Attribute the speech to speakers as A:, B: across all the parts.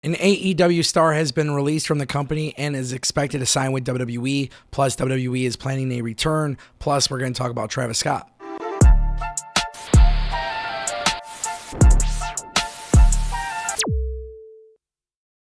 A: An AEW star has been released from the company and is expected to sign with WWE. Plus, WWE is planning a return. Plus, we're going to talk about Travis Scott.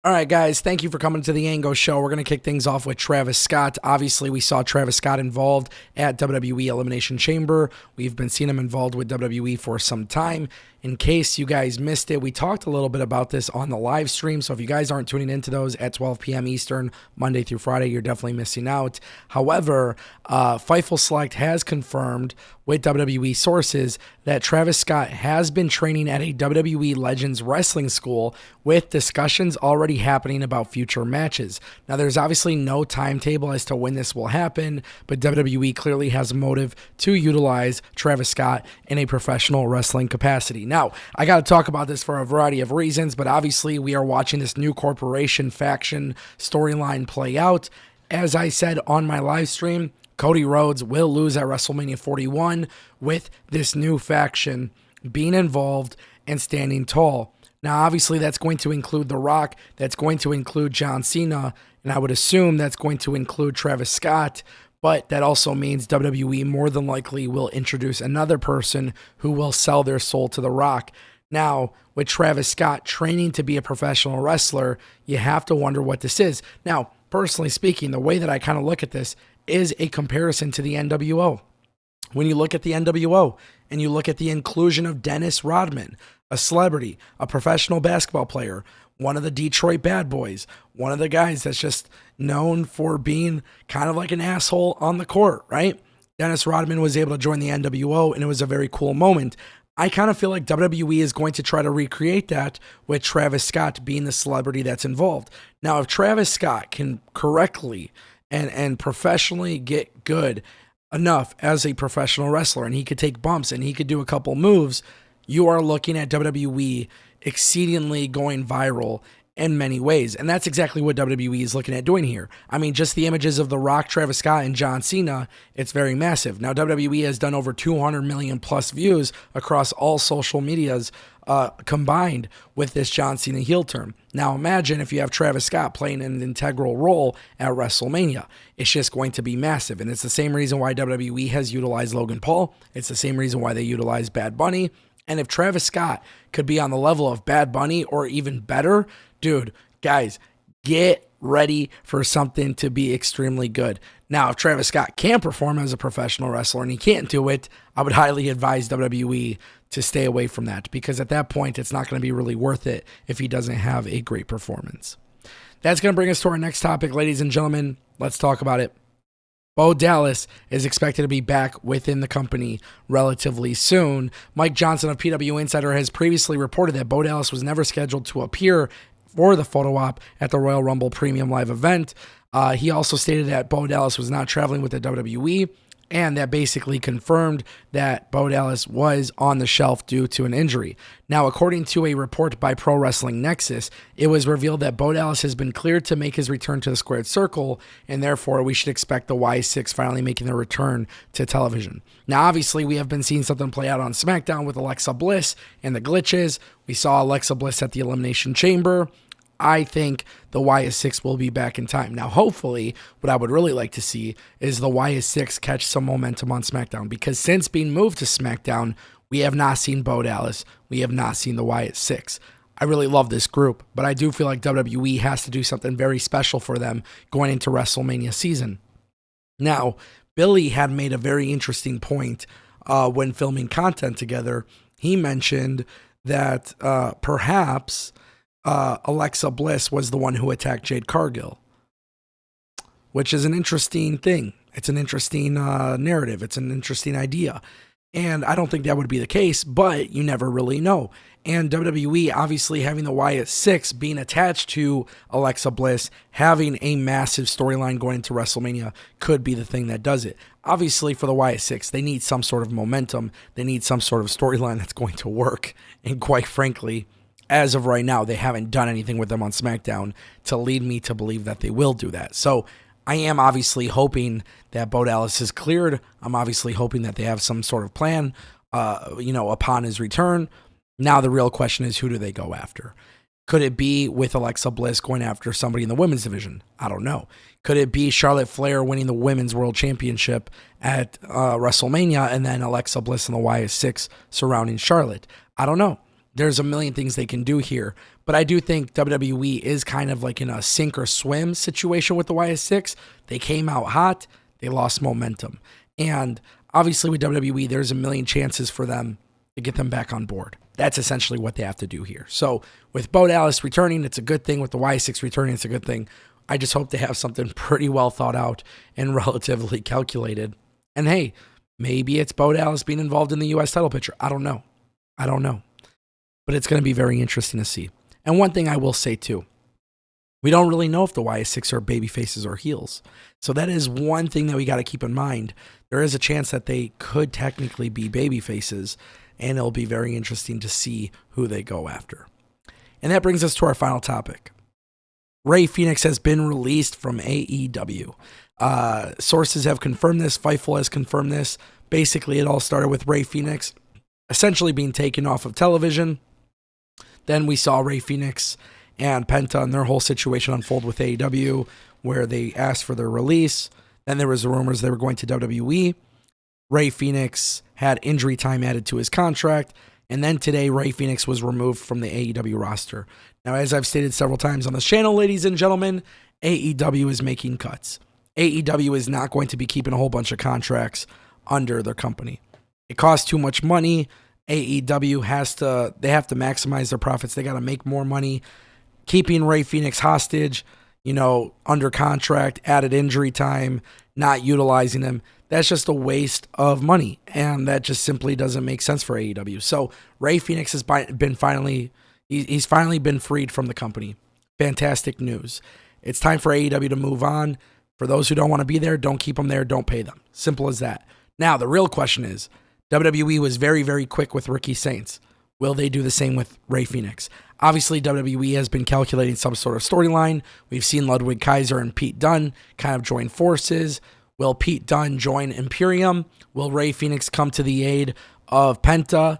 A: All right, guys, thank you for coming to the Ango show. We're going to kick things off with Travis Scott. Obviously, we saw Travis Scott involved at WWE Elimination Chamber. We've been seeing him involved with WWE for some time. In case you guys missed it, we talked a little bit about this on the live stream. So if you guys aren't tuning into those at 12 p.m. Eastern, Monday through Friday, you're definitely missing out. However, Fightful Select has confirmed with WWE sources that Travis Scott has been training at a WWE Legends Wrestling School with discussions already happening about future matches. Now, there's obviously no timetable as to when this will happen, but WWE clearly has a motive to utilize Travis Scott in a professional wrestling capacity. Now, I got to talk about this for a variety of reasons, but obviously we are watching this new corporation faction storyline play out. As I said on my live stream, Cody Rhodes will lose at WrestleMania 41 with this new faction being involved and standing tall. Now, obviously, that's going to include The Rock, that's going to include John Cena, and I would assume that's going to include Travis Scott. But that also means WWE more than likely will introduce another person who will sell their soul to The Rock. Now, with Travis Scott training to be a professional wrestler, you have to wonder what this is. Now, personally speaking, the way that I kind of look at this is a comparison to the NWO. When you look at the NWO and you look at the inclusion of Dennis Rodman, a celebrity, a professional basketball player, one of the Detroit Bad Boys, one of the guys that's just known for being kind of like an asshole on the court, right? Dennis Rodman was able to join the NWO, and it was a very cool moment. I kind of feel like WWE is going to try to recreate that with Travis Scott being the celebrity that's involved. Now, if Travis Scott can correctly and professionally get good enough as a professional wrestler, and he could take bumps and he could do a couple moves, you are looking at WWE exceedingly going viral in many ways. And that's exactly what WWE is looking at doing here. I mean, just the images of The Rock, Travis Scott, and John Cena, it's very massive. Now, WWE has done over 200 million plus views across all social medias combined with this John Cena heel turn. Now, imagine if you have Travis Scott playing an integral role at WrestleMania. It's just going to be massive. And it's the same reason why WWE has utilized Logan Paul. It's the same reason why they utilize Bad Bunny. And if Travis Scott could be on the level of Bad Bunny or even better, dude, guys, get ready for something to be extremely good. Now, if Travis Scott can perform as a professional wrestler and he can't do it, I would highly advise WWE to stay away from that, because at that point, it's not going to be really worth it if he doesn't have a great performance. That's going to bring us to our next topic, ladies and gentlemen. Let's talk about it. Bo Dallas is expected to be back within the company relatively soon. Mike Johnson of PW Insider has previously reported that Bo Dallas was never scheduled to appear for the photo op at the Royal Rumble Premium Live event. He also stated that Bo Dallas was not traveling with the WWE, and that basically confirmed that Bo Dallas was on the shelf due to an injury. Now, according to a report by Pro Wrestling Nexus, it was revealed that Bo Dallas has been cleared to make his return to the squared circle, and therefore we should expect the Y6 finally making their return to television. Now, obviously, we have been seeing something play out on SmackDown with Alexa Bliss and the glitches. We saw Alexa Bliss at the Elimination Chamber. I think the YS6 will be back in time. Now, hopefully, what I would really like to see is the YS6 catch some momentum on SmackDown, because since being moved to SmackDown, we have not seen Bo Dallas. We have not seen the YS6. I really love this group, but I do feel like WWE has to do something very special for them going into WrestleMania season. Now, Billy had made a very interesting point when filming content together. He mentioned that perhaps Alexa Bliss was the one who attacked Jade Cargill, which is an interesting thing. It's an interesting narrative. It's an interesting idea. And I don't think that would be the case, but you never really know. And WWE, obviously having the YS6 being attached to Alexa Bliss, having a massive storyline going into WrestleMania could be the thing that does it. Obviously, for the YS6, they need some sort of momentum. They need some sort of storyline that's going to work. And quite frankly, as of right now, they haven't done anything with them on SmackDown to lead me to believe that they will do that. So I am obviously hoping that Bo Dallas is cleared. I'm obviously hoping that they have some sort of plan, upon his return. Now the real question is, who do they go after? Could it be with Alexa Bliss going after somebody in the women's division? I don't know. Could it be Charlotte Flair winning the women's world championship at WrestleMania and then Alexa Bliss and the YS6 surrounding Charlotte? I don't know. There's a million things they can do here. But I do think WWE is kind of like in a sink or swim situation with the YS6. They came out hot. They lost momentum. And obviously with WWE, there's a million chances for them to get them back on board. That's essentially what they have to do here. So with Bo Dallas returning, it's a good thing. With the Y6 returning, it's a good thing. I just hope they have something pretty well thought out and relatively calculated. And hey, maybe it's Bo Dallas being involved in the U.S. title picture. I don't know. But it's going to be very interesting to see. And one thing I will say too, we don't really know if the YS6 are baby faces or heels. So that is one thing that we got to keep in mind. There is a chance that they could technically be baby faces, and it'll be very interesting to see who they go after. And that brings us to our final topic. Rey Fenix has been released from AEW. Sources have confirmed this. Fightful has confirmed this. Basically, it all started with Rey Fenix essentially being taken off of television. Then we saw Rey Fenix and Penta and their whole situation unfold with AEW, where they asked for their release. Then there was the rumors they were going to WWE. Rey Fenix had injury time added to his contract. And then today, Rey Fenix was removed from the AEW roster. Now, as I've stated several times on this channel, ladies and gentlemen, AEW is making cuts. AEW is not going to be keeping a whole bunch of contracts under their company. It costs too much money. AEW have to maximize their profits. They got to make more money. Keeping Rey Fenix hostage, under contract, added injury time, not utilizing him, that's just a waste of money. And that just simply doesn't make sense for AEW. So Rey Fenix has been he's finally been freed from the company. Fantastic news. It's time for AEW to move on. For those who don't want to be there, don't keep them there. Don't pay them. Simple as that. Now, the real question is, WWE was very, very quick with Ricky Saints. Will they do the same with Rey Fenix? Obviously, WWE has been calculating some sort of storyline. We've seen Ludwig Kaiser and Pete Dunne kind of join forces. Will Pete Dunne join Imperium? Will Rey Fenix come to the aid of Penta?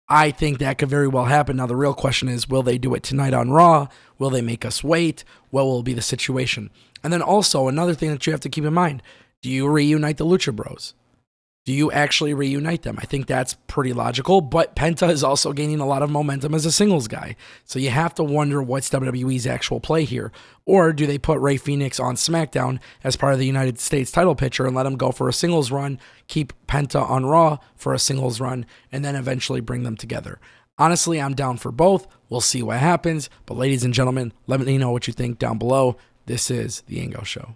A: I think that could very well happen. Now, the real question is, will they do it tonight on Raw? Will they make us wait? What will be the situation? And then also, another thing that you have to keep in mind, do you reunite the Lucha Bros? Do you actually reunite them? I think that's pretty logical, but Penta is also gaining a lot of momentum as a singles guy. So you have to wonder what's WWE's actual play here. Or do they put Rey Fenix on SmackDown as part of the United States title picture and let him go for a singles run, keep Penta on Raw for a singles run, and then eventually bring them together? Honestly, I'm down for both. We'll see what happens. But ladies and gentlemen, let me know what you think down below. This is The Ango Show.